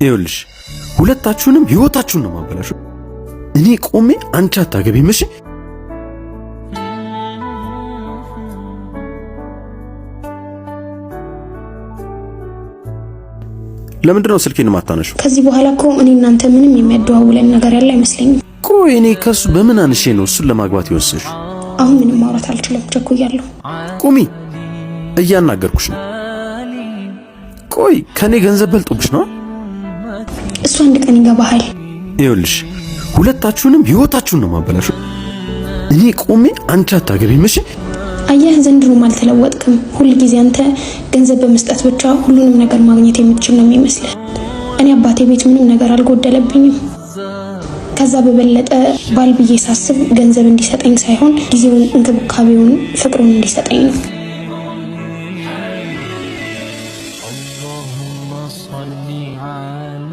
ይኸውልሽ ሁለታችሁንም ህይወታችሁን ነው ማበላሽው። እኔ ቆሜ አንቺ አታገቢም እሺ? ለምንድን ነው ስልኬን ማታነሺው? ከዚህ በኋላ እኮ እኔ እናንተ ምንም የሚያደዋውለን ነገር ያለ አይመስለኝም። ቆይ እኔ ከሱ በምን አንሼ ነው እሱን ለማግባት ይወስሽ? አሁን ምንም ማውራት አልችልም፣ ቸኩያለሁ። ቁሚ፣ እያናገርኩሽ ነው። ቆይ ከኔ ገንዘብ በልጦብሽ ነው? እሱ አንድ ቀን ይገባሃል። ይኸውልሽ ሁለታችሁንም ህይወታችሁን ነው ማበላሽው። እኔ ቆሜ አንቺ አታገቢም እሺ? አየህ ዘንድሮም አልተለወጥክም። ሁሉ ጊዜ አንተ ገንዘብ በመስጠት ብቻ ሁሉንም ነገር ማግኘት የምትችል ነው የሚመስልህ። እኔ አባቴ ቤት ምንም ነገር አልጎደለብኝም። ከዛ በበለጠ ባል ብዬ ሳስብ ገንዘብ እንዲሰጠኝ ሳይሆን ጊዜውን፣ እንክብካቤውን፣ ፍቅሩን እንዲሰጠኝ ነው። اللهم صل على